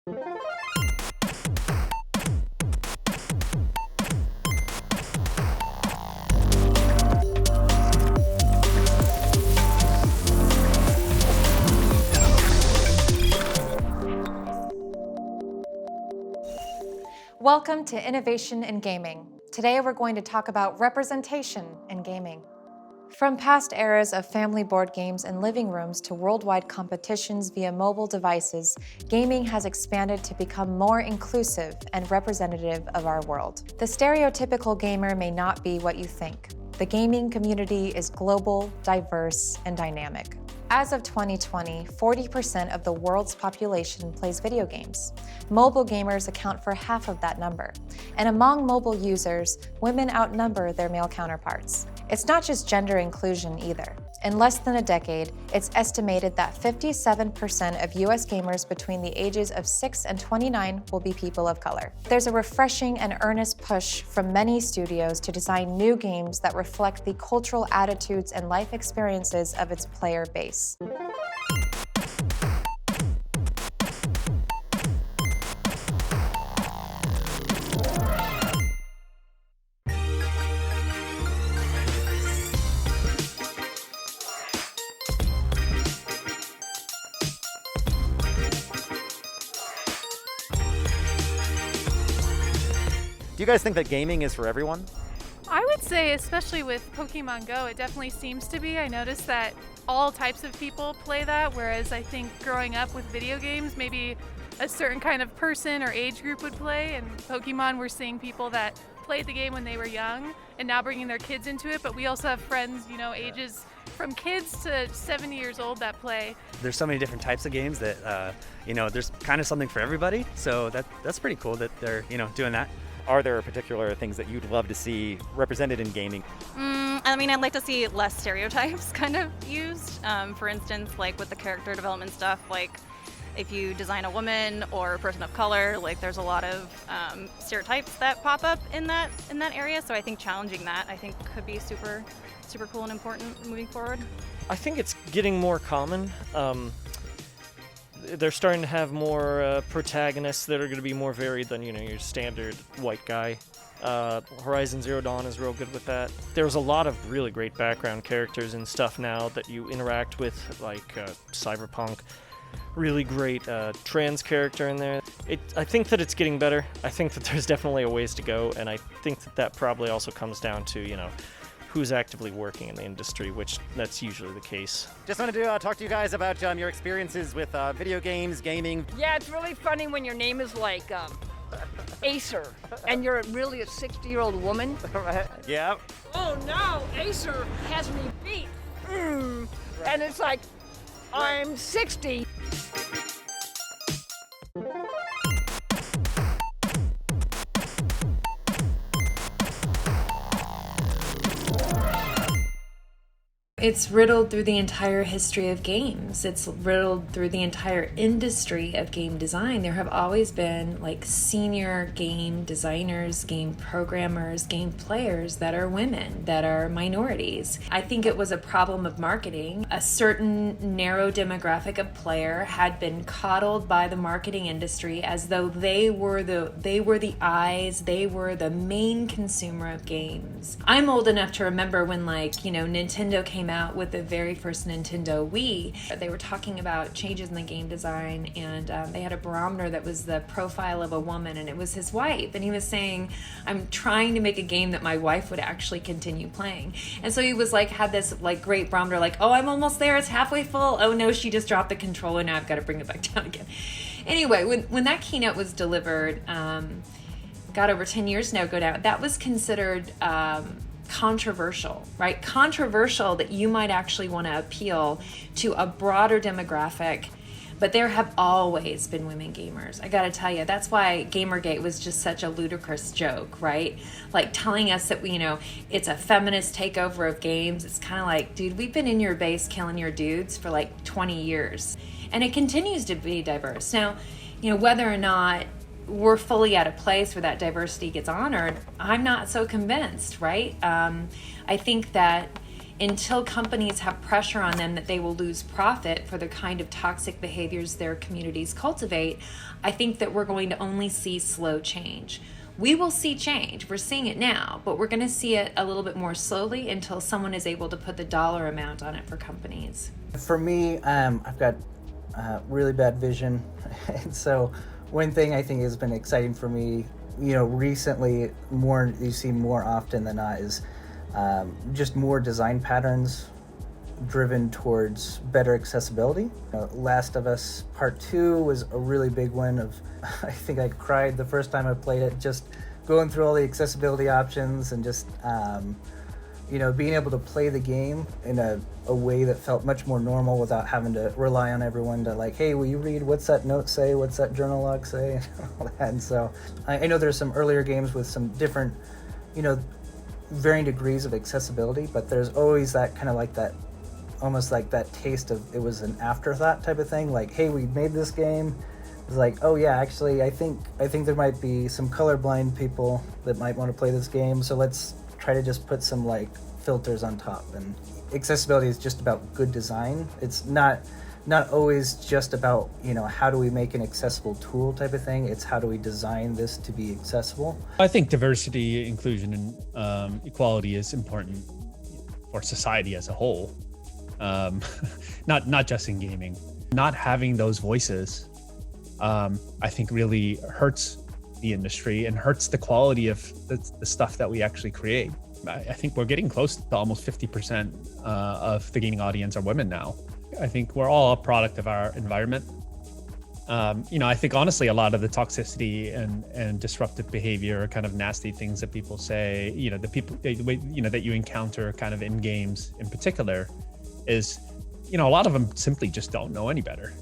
Welcome to Innovation in Gaming. Today we're going to talk about representation in gaming. From past eras of family board games in living rooms to worldwide competitions via mobile devices, gaming has expanded to become more inclusive and representative of our world. The stereotypical gamer may not be what you think. The gaming community is global, diverse, and dynamic. As of 2020, 40% of the world's population plays video games. Mobile gamers account for half of that number. And among mobile users, women outnumber their male counterparts. It's not just gender inclusion either. In less than a decade, it's estimated that 57% of US gamers between the ages of 6 and 29 will be people of color. There's a refreshing and earnest push from many studios to design new games that reflect the cultural attitudes and life experiences of its player base. Do you guys think that gaming is for everyone? I would say, especially with Pokemon Go, it definitely seems to be. I noticed that all types of people play that, whereas I think growing up with video games, maybe a certain kind of person or age group would play, and Pokemon, we're seeing people that played the game when they were young and now bringing their kids into it, but we also have friends, ages from kids to 70 years old that play. There's so many different types of games that, there's kind of something for everybody, so that's pretty cool that they're, doing that. Are there particular things that you'd love to see represented in gaming? I'd like to see less stereotypes kind of used. For instance, like with the character development stuff, like if you design a woman or a person of color, like there's a lot of stereotypes that pop up in that area. So I think challenging that, I think, could be super cool and important moving forward. I think it's getting more common. They're starting to have more protagonists that are going to be more varied than your standard white guy. Horizon Zero Dawn is real good with that. There's a lot of really great background characters and stuff now that you interact with, like Cyberpunk. Really great trans character in there. I think that it's getting better. I think that there's definitely a ways to go, and I think that probably also comes down to who's actively working in the industry, which that's usually the case. Just wanted to talk to you guys about your experiences with video games, gaming. Yeah, it's really funny when your name is like Acer, and you're really a 60-year-old woman. Yeah. Oh no, Acer has me beat. And it's like, I'm 60. It's riddled through the entire history of games. It's riddled through the entire industry of game design. There have always been senior game designers, game programmers, game players that are women, that are minorities. I think it was a problem of marketing. A certain narrow demographic of player had been coddled by the marketing industry as though they were the eyes, they were the main consumer of games. I'm old enough to remember when Nintendo came out with the very first Nintendo Wii. They were talking about changes in the game design, and they had a barometer that was the profile of a woman, and it was his wife, and he was saying, I'm trying to make a game that my wife would actually continue playing. And so he was had this great barometer, oh, I'm almost there, it's halfway full, oh no, she just dropped the controller, now I've got to bring it back down again. Anyway, when that keynote was delivered, got over 10 years now ago now, that was considered controversial, right? Controversial that you might actually want to appeal to a broader demographic, but there have always been women gamers. I got to tell you, that's why Gamergate was just such a ludicrous joke, right? Telling us that it's a feminist takeover of games. It's kind of dude, we've been in your base killing your dudes for 20 years, and it continues to be diverse. Now, whether or not we're fully at a place where that diversity gets honored, I'm not so convinced, right? I think that until companies have pressure on them that they will lose profit for the kind of toxic behaviors their communities cultivate, I think that we're going to only see slow change. We will see change. We're seeing it now, but we're going to see it a little bit more slowly until someone is able to put the dollar amount on it for companies. For me, I've got really bad vision, and so one thing I think has been exciting for me, recently, you see more often than not, is just more design patterns driven towards better accessibility. Last of Us Part 2 was a really big one I think I cried the first time I played it, just going through all the accessibility options and just, being able to play the game in a way that felt much more normal without having to rely on everyone to hey, will you read, what's that note say, what's that journal log say, and all that. And so I know there's some earlier games with some different, varying degrees of accessibility, but there's always that kind of that, almost like that taste of it was an afterthought type of thing, hey, we made this game. It's oh yeah, actually I think there might be some colorblind people that might want to play this game, so let's try to just put some filters on top. And accessibility is just about good design. It's not always just about how do we make an accessible tool type of thing. It's how do we design this to be accessible. I think diversity, inclusion, and equality is important for society as a whole, not just in gaming. Not having those voices, I think, really hurts the industry and hurts the quality of the stuff that we actually create. I think we're getting close to almost 50% of the gaming audience are women now. I think we're all a product of our environment. I think honestly, a lot of the toxicity and disruptive behavior, kind of nasty things that people say, the people, that you encounter kind of in games in particular is, a lot of them simply just don't know any better.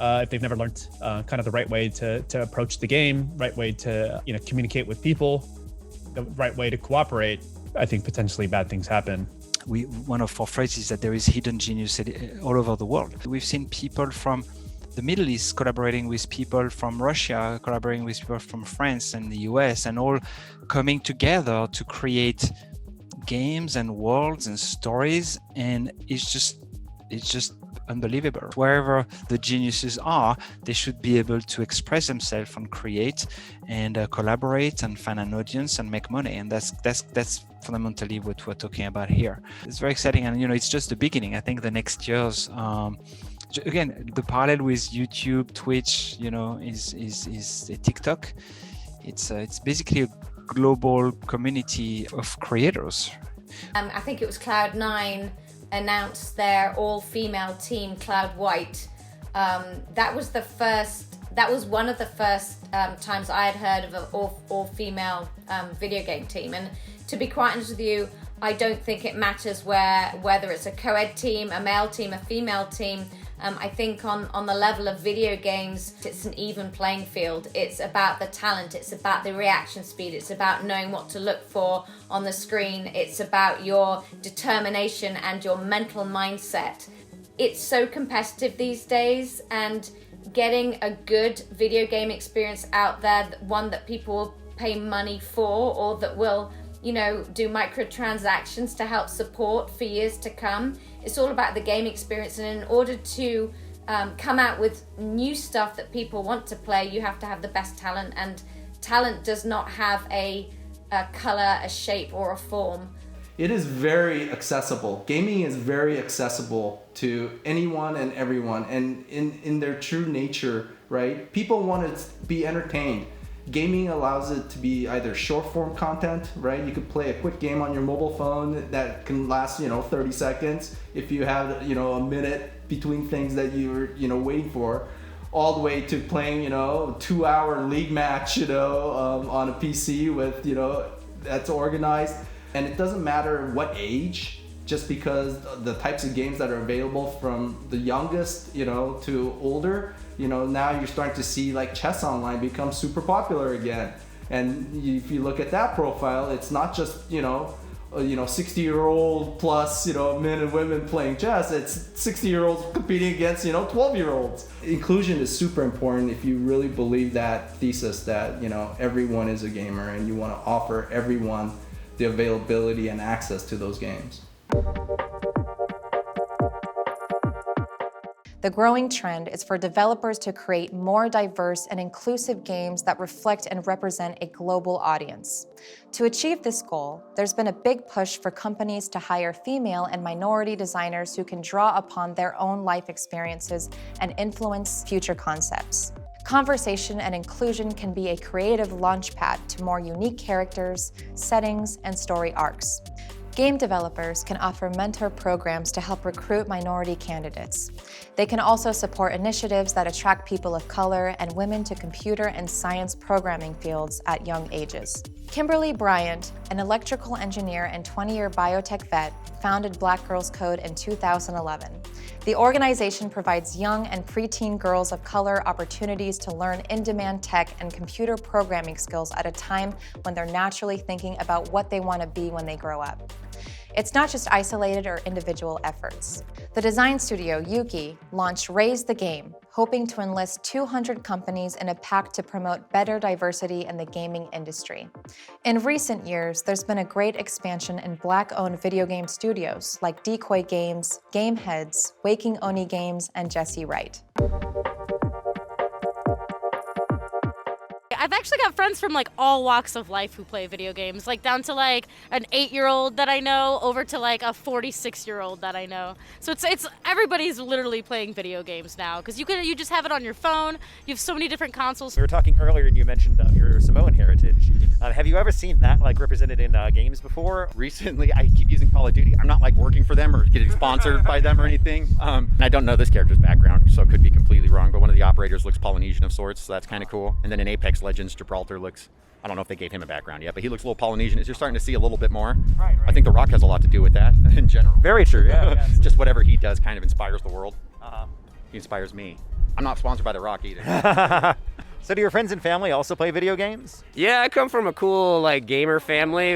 If they've never learned kind of the right way to approach the game, right way to communicate with people, the right way to cooperate, I think potentially bad things happen. One of our phrases is that there is hidden genius all over the world. We've seen people from the Middle East collaborating with people from Russia, collaborating with people from France and the US, and all coming together to create games and worlds and stories. And it's just unbelievable. Wherever the geniuses are, they should be able to express themselves and create and collaborate and find an audience and make money. And that's fundamentally what we're talking about here. It's very exciting, and it's just the beginning. I think the next years, again, the parallel with YouTube, Twitch, is TikTok. It's basically a global community of creators. I think it was Cloud9 announced their all-female team, Cloud White. That was one of the first times I had heard of an all-female video game team. And to be quite honest with you, I don't think it matters whether it's a co-ed team, a male team, a female team. I think on the level of video games, it's an even playing field. It's about the talent, it's about the reaction speed, it's about knowing what to look for on the screen, it's about your determination and your mental mindset. It's so competitive these days, and getting a good video game experience out there, one that people will pay money for, or that will do microtransactions to help support for years to come. It's all about the game experience, and in order to come out with new stuff that people want to play, you have to have the best talent, and talent does not have a color, a shape, or a form. It is very accessible. Gaming is very accessible to anyone and everyone, and in their true nature, right? People want to be entertained. Gaming allows it to be either short form content, right? You could play a quick game on your mobile phone that can last, 30 seconds if you have, a minute between things that you're, waiting for, all the way to playing, a 2-hour league match, on a PC with, that's organized. And it doesn't matter what age, just because the types of games that are available from the youngest, to older, now you're starting to see chess online become super popular again. And if you look at that profile, it's not just, 60-year-old plus, men and women playing chess. It's 60-year-olds competing against, 12-year-olds. Inclusion is super important if you really believe that thesis that, everyone is a gamer and you want to offer everyone the availability and access to those games. The growing trend is for developers to create more diverse and inclusive games that reflect and represent a global audience. To achieve this goal, there's been a big push for companies to hire female and minority designers who can draw upon their own life experiences and influence future concepts. Conversation and inclusion can be a creative launchpad to more unique characters, settings, and story arcs. Game developers can offer mentor programs to help recruit minority candidates. They can also support initiatives that attract people of color and women to computer and science programming fields at young ages. Kimberly Bryant, an electrical engineer and 20-year biotech vet, founded Black Girls Code in 2011. The organization provides young and preteen girls of color opportunities to learn in-demand tech and computer programming skills at a time when they're naturally thinking about what they want to be when they grow up. It's not just isolated or individual efforts. The design studio, Yuki, launched Raise the Game, hoping to enlist 200 companies in a pact to promote better diversity in the gaming industry. In recent years, there's been a great expansion in Black-owned video game studios like Decoy Games, Gameheads, Waking Oni Games, and Jesse Wright. I've actually got friends from like all walks of life who play video games, like down to like an 8-year-old that I know over to like a 46-year-old that I know. So it's everybody's literally playing video games now because you just have it on your phone. You have so many different consoles. We were talking earlier and you mentioned your Samoan heritage. Have you ever seen that like represented in games before? Recently, I keep using Call of Duty. I'm not like working for them or getting sponsored by them or anything. And I don't know this character's background, so it could be completely wrong, but one of the operators looks Polynesian of sorts, so that's kind of cool. And then in Apex Legends, Gibraltar looks, I don't know if they gave him a background yet, but he looks a little Polynesian. You're starting to see a little bit more. Right. I think The Rock has a lot to do with that in general. Very true, yeah. Just whatever he does kind of inspires the world. He inspires me. I'm not sponsored by The Rock either. So do your friends and family also play video games? Yeah, I come from a cool like gamer family.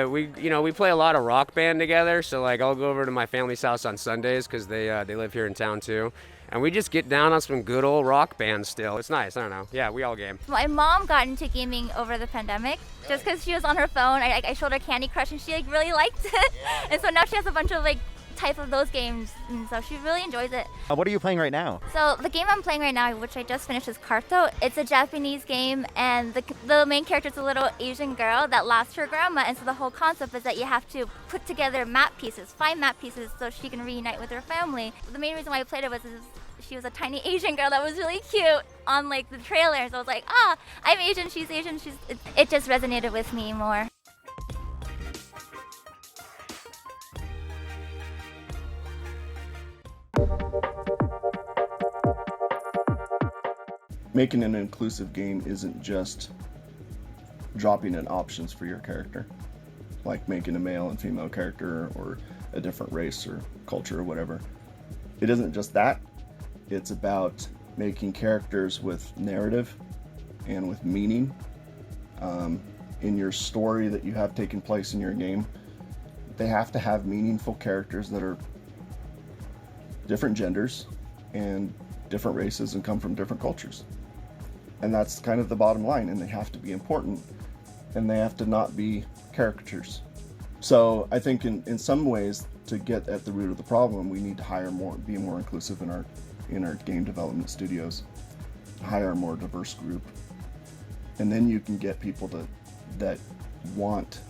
We play a lot of Rock Band together. So like I'll go over to my family's house on Sundays because they live here in town too. And we just get down on some good old Rock Band still. It's nice, I don't know. Yeah, we all game. My mom got into gaming over the pandemic just because she was on her phone. I showed her Candy Crush and she like really liked it. And so now she has a bunch of like type of those games, and so she really enjoys it. What are you playing right now? So the game I'm playing right now, which I just finished, is Karto. It's a Japanese game, and the main character is a little Asian girl that lost her grandma, and so the whole concept is that you have to put together map pieces, 5 map pieces, so she can reunite with her family. The main reason why I played it was she was a tiny Asian girl that was really cute on like the trailer, so I was like, I'm Asian, she's Asian, it just resonated with me more. Making an inclusive game isn't just dropping in options for your character, like making a male and female character or a different race or culture or whatever. It isn't just that. It's about making characters with narrative and with meaning in your story that you have taking place in your game. They have to have meaningful characters that are different genders and different races and come from different cultures. And that's kind of the bottom line, and they have to be important, and they have to not be caricatures. So I think in some ways, to get at the root of the problem, we need to hire more, be more inclusive in our game development studios, hire a more diverse group, and then you can get people that want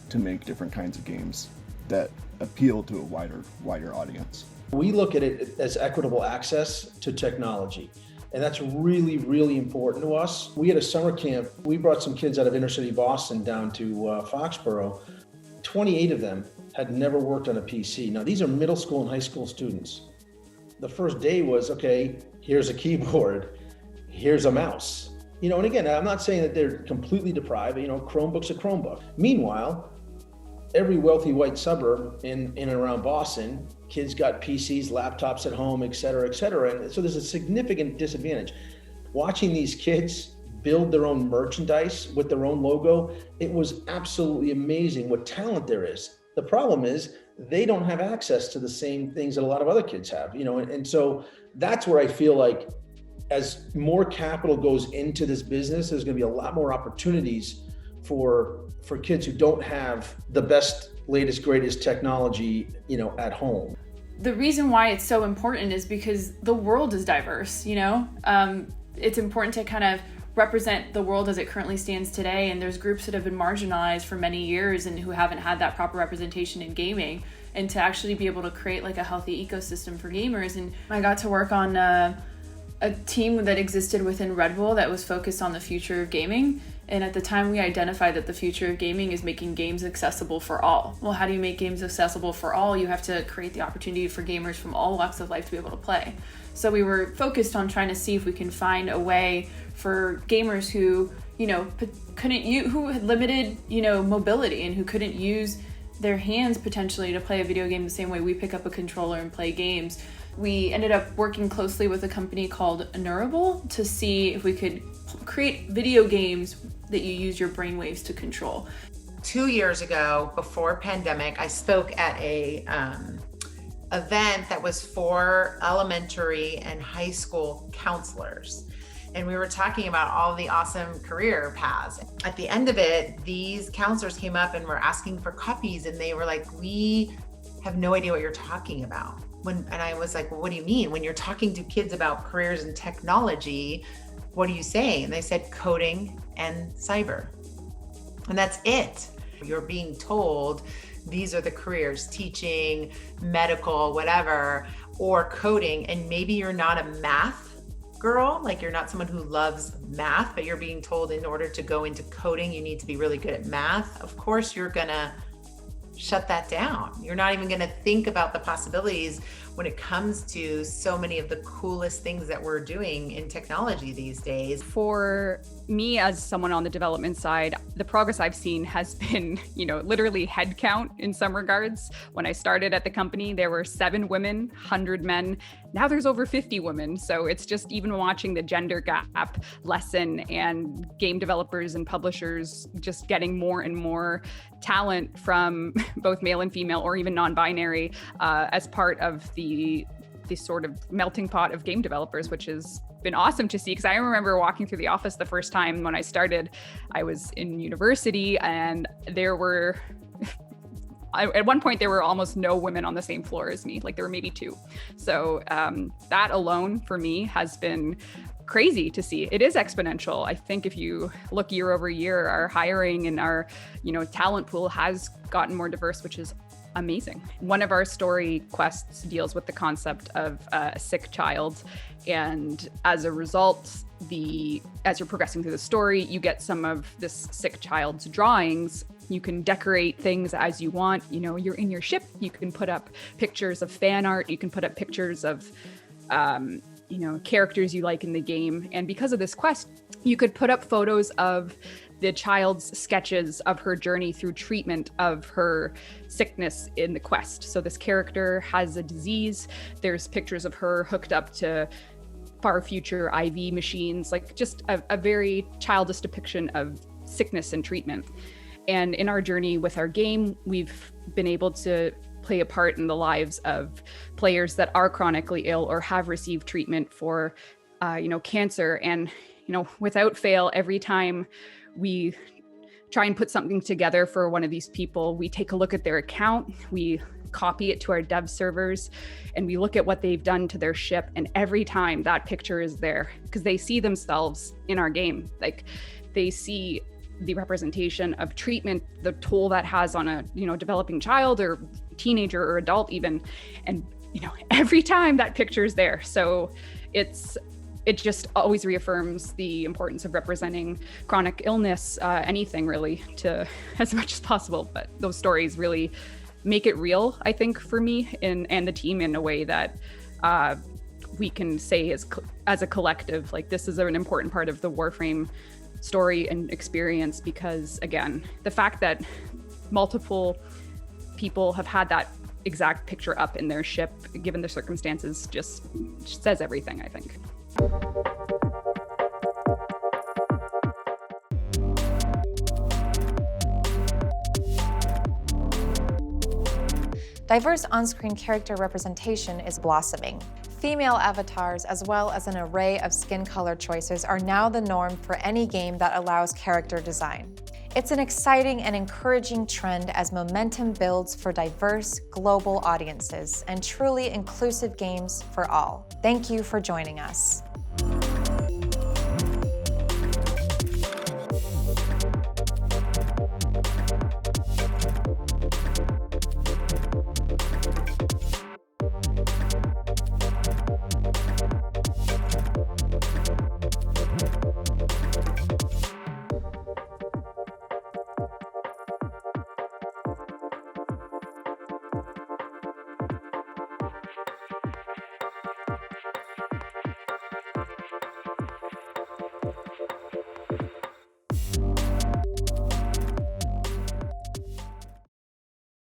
to make different kinds of games that appeal to a wider audience. We look at it as equitable access to technology. And that's really, really important to us. We had a summer camp. We brought some kids out of inner city Boston down to Foxborough. 28 of them had never worked on a PC. Now, these are middle school and high school students. The first day was, okay, here's a keyboard, here's a mouse. And again, I'm not saying that they're completely deprived, Chromebook's a Chromebook. Meanwhile, every wealthy white suburb in and around Boston, kids got PCs, laptops at home, et cetera, and so there's a significant disadvantage. Watching these kids build their own merchandise with their own logo, it was absolutely amazing what talent there is. The problem is they don't have access to the same things that a lot of other kids have, and so that's where I feel like as more capital goes into this business, there's gonna be a lot more opportunities for kids who don't have the best, latest, greatest technology, at home. The reason why it's so important is because the world is diverse, It's important to kind of represent the world as it currently stands today, and there's groups that have been marginalized for many years and who haven't had that proper representation in gaming, and to actually be able to create like a healthy ecosystem for gamers. And I got to work on a team that existed within Red Bull that was focused on the future of gaming. And at the time we identified that the future of gaming is making games accessible for all. Well, how do you make games accessible for all? You have to create the opportunity for gamers from all walks of life to be able to play. So we were focused on trying to see if we can find a way for gamers who, who had limited, mobility and who couldn't use their hands potentially to play a video game the same way we pick up a controller and play games. We ended up working closely with a company called Equitable to see if we could create video games that you use your brainwaves to control. 2 years ago, before pandemic, I spoke at a event that was for elementary and high school counselors. And we were talking about all the awesome career paths. At the end of it, these counselors came up and were asking for copies, and they were like, we have no idea what you're talking about. And I was like, well, what do you mean? When you're talking to kids about careers and technology, what are you saying? And they said coding and cyber. And that's it. You're being told these are the careers, teaching, medical, whatever, or coding. And maybe you're not a math girl, like you're not someone who loves math, but you're being told in order to go into coding, you need to be really good at math. Of course, you're gonna shut that down. You're not even gonna think about the possibilities when it comes to so many of the coolest things that we're doing in technology these days. For me, as someone on the development side, the progress I've seen has been, literally head count in some regards. When I started at the company, there were 7 women, 100 men. Now there's over 50 women. So it's just even watching the gender gap lessen, and game developers and publishers just getting more and more talent from both male and female, or even non-binary, as part of the sort of melting pot of game developers, which has been awesome to see. Because I remember walking through the office the first time when I started. I was in university, and there were at one point there were almost no women on the same floor as me. Like there were maybe 2. So that alone for me has been crazy to see. It is exponential. I think if you look year over year, our hiring and our talent pool has gotten more diverse, which is amazing. One of our story quests deals with the concept of a sick child, and as a result, as you're progressing through the story, you get some of this sick child's drawings. You can decorate things as you want. You're in your ship, you can put up pictures of fan art, you can put up pictures of characters you like in the game. And because of this quest, you could put up photos of the child's sketches of her journey through treatment of her sickness in the quest. So this character has a disease. There's pictures of her hooked up to far future IV machines, like just a very childish depiction of sickness and treatment. And in our journey with our game, we've been able to play a part in the lives of players that are chronically ill or have received treatment for, cancer. And, without fail, every time we try and put something together for one of these people, we take a look at their account, we copy it to our dev servers, and we look at what they've done to their ship. And every time that picture is there, because they see themselves in our game. Like they see the representation of treatment, the toll that has on a, developing child or teenager or adult even. And, every time that picture is there. So it just always reaffirms the importance of representing chronic illness, anything really, to as much as possible. But those stories really make it real, I think, for me and the team in a way that we can say as a collective, like this is an important part of the Warframe story and experience, because again, the fact that multiple people have had that exact picture up in their ship, given the circumstances, just says everything, I think. Diverse on-screen character representation is blossoming. Female avatars, as well as an array of skin color choices, are now the norm for any game that allows character design. It's an exciting and encouraging trend as momentum builds for diverse global audiences and truly inclusive games for all. Thank you for joining us.